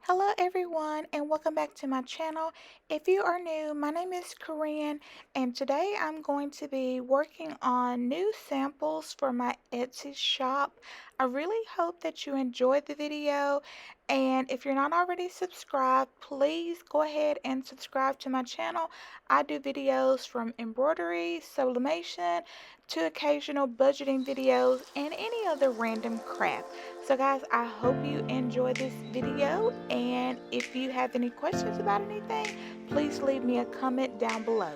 Hello everyone and welcome back to my channel. If you are new, my name is Corinne and today I'm going to be working on new samples for my Etsy shop. I really hope that you enjoyed the video, and if you're not already subscribed, please go ahead and subscribe to my channel. I do videos from embroidery, sublimation, to occasional budgeting videos and any other random crap. So guys, I hope you enjoy this video, and if you have any questions about anything, please leave me a comment down below.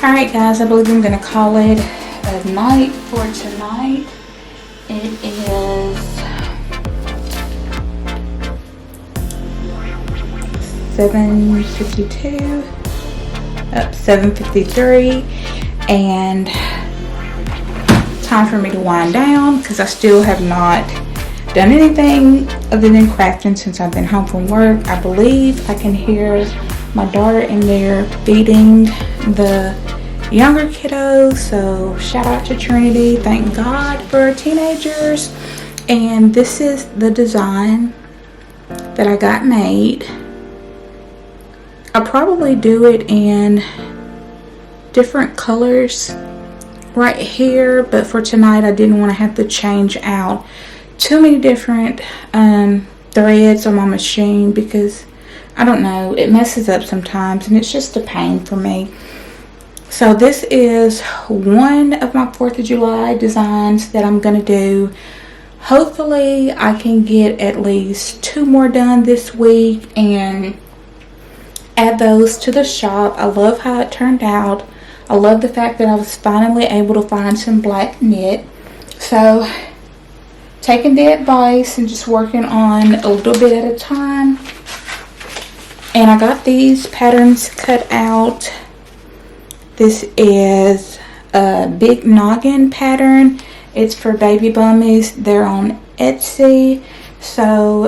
Alright guys, I believe I'm going to call it a night for tonight. It is 7:52, up 7:53, and time for me to wind down because I still have not done anything other than crafting since I've been home from work. I believe I can hear my daughter in there feeding the younger kiddos, so shout out to Trinity. Thank God for teenagers. And this is the design that I got made. I'll probably do it in different colors right here, but for tonight I didn't want to have to change out too many different threads on my machine because I don't know, it messes up sometimes and it's just a pain for me. So this is one of my 4th of July designs that I'm going to do. Hopefully I can get at least 2 more done this week and add those to the shop. I love how it turned out. I love the fact that I was finally able to find some black knit. So taking the advice and just working on a little bit at a time. And I got these patterns cut out. This is a big noggin pattern. It's for baby bummies. They're on Etsy. So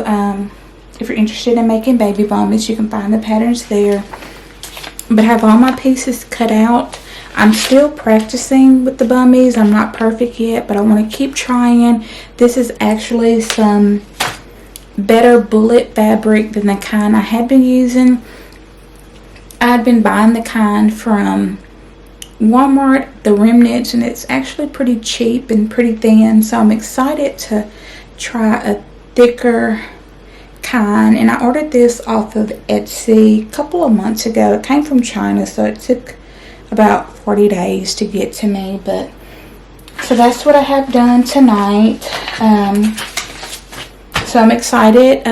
if you're interested in making baby bummies, you can find the patterns there. But I have all my pieces cut out. I'm still practicing with the bummies. I'm not perfect yet, but I want to keep trying. This is actually some better bullet fabric than the kind I had been using. I'd been buying the kind from Walmart, the remnants, and it's actually pretty cheap and pretty thin. So I'm excited to try a thicker kind, and I ordered this off of Etsy a couple of months ago. It came from China, so it took about 40 days to get to me. But so that's what I have done tonight. So I'm excited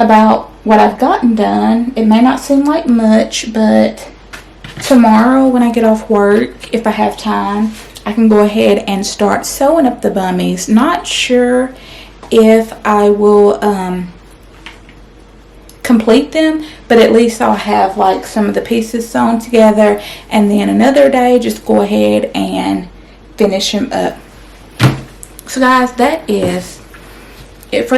about what I've gotten done. It may not seem like much, but tomorrow when I get off work, if I have time, I can go ahead and start sewing up the bummies. Not sure if I will complete them, but at least I'll have like some of the pieces sewn together, and then another day just go ahead and finish them up. So guys, that is it for